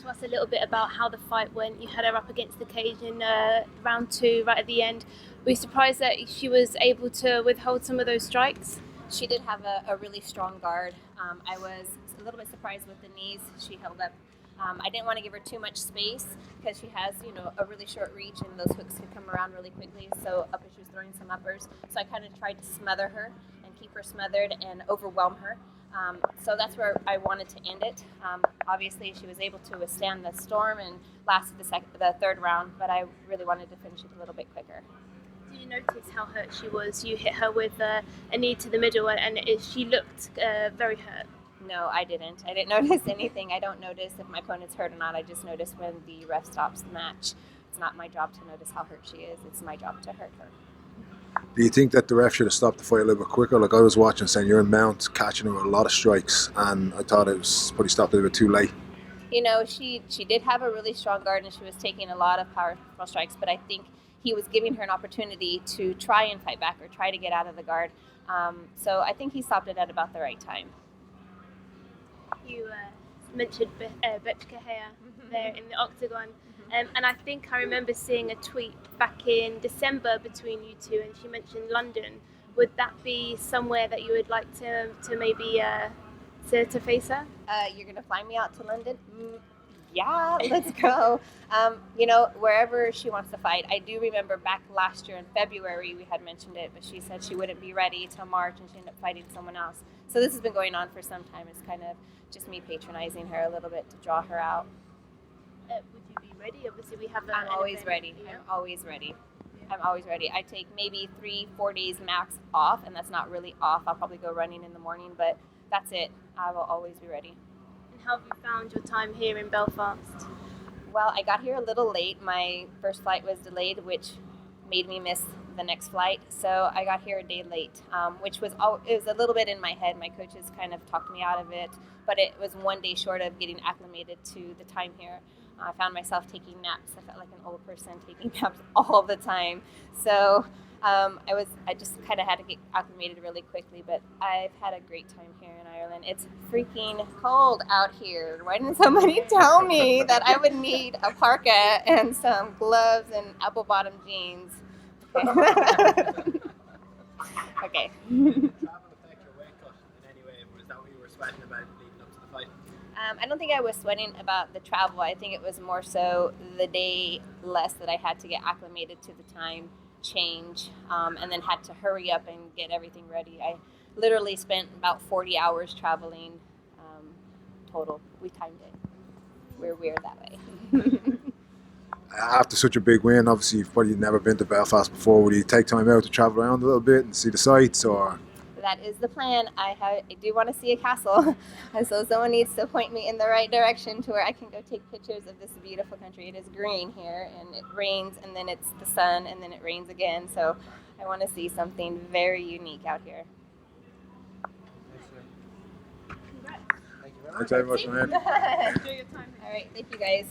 to us a little bit about how the fight went. You had her up against the cage in round 2, right at the end. Were you surprised that she was able to withhold some of those strikes? She did have a really strong guard. I was a little bit surprised with the knees she held up. I didn't want to give her too much space because she has, a really short reach and those hooks could come around really quickly. So she was throwing some uppers. So I kind of tried to smother her and keep her smothered and overwhelm her. So that's where I wanted to end it. Obviously, she was able to withstand the storm and lasted the third round, but I really wanted to finish it a little bit quicker. Did you notice how hurt she was? You hit her with a knee to the middle, and she looked very hurt. No, I didn't. I didn't notice anything. I don't notice if my opponent's hurt or not. I just notice when the ref stops the match. It's not my job to notice how hurt she is. It's my job to hurt her. Do you think that the ref should have stopped the fight a little bit quicker? Like I was watching, saying you're in mount, catching her with a lot of strikes, and I thought it was probably stopped a little bit too late. She did have a really strong guard, and she was taking a lot of powerful strikes, but I think he was giving her an opportunity to try and fight back or try to get out of the guard. So I think he stopped it at about the right time. You mentioned Betchka there in the octagon. And I think I remember seeing a tweet back in December between you two, and she mentioned London. Would that be somewhere that you would like to maybe to face her? You're going to fly me out to London? Yeah, let's go. Wherever she wants to fight. I do remember back last year in February we had mentioned it, but she said she wouldn't be ready till March, and she ended up fighting someone else. So this has been going on for some time. It's kind of just me patronizing her a little bit to draw her out. Would you be ready? Obviously, we have. I'm always ready. Yeah. I'm always ready. I'm always ready. I take maybe 3-4 days max off, and that's not really off. I'll probably go running in the morning, but that's it. I will always be ready. And how have you found your time here in Belfast? Well, I got here a little late. My first flight was delayed, which made me miss the next flight. So I got here a day late, which was it was a little bit in my head. My coaches kind of talked me out of it, but it was 1 day short of getting acclimated to the time here. I found myself taking naps. I felt like an old person taking naps all the time. So I just kind of had to get acclimated really quickly, but I've had a great time here in Ireland. It's freaking cold out here. Why didn't somebody tell me that I would need a parka and some gloves and apple bottom jeans? Okay. Okay. Did travel affect your weight cut in any way? Was that what you were sweating about leading up to the fight? I don't think I was sweating about the travel. I think it was more so the day less that I had to get acclimated to the time change, and then had to hurry up and get everything ready. I literally spent about 40 hours traveling total. We timed it. We're weird that way. After such a big win, obviously you've probably never been to Belfast before. Would you take time out to travel around a little bit and see the sights, or? That is the plan. I do want to see a castle, and so someone needs to point me in the right direction to where I can go take pictures of this beautiful country. It is green here, and it rains, and then it's the sun, and then it rains again. So I want to see something very unique out here. Thanks very much, man. Enjoy your time here. All right, thank you guys.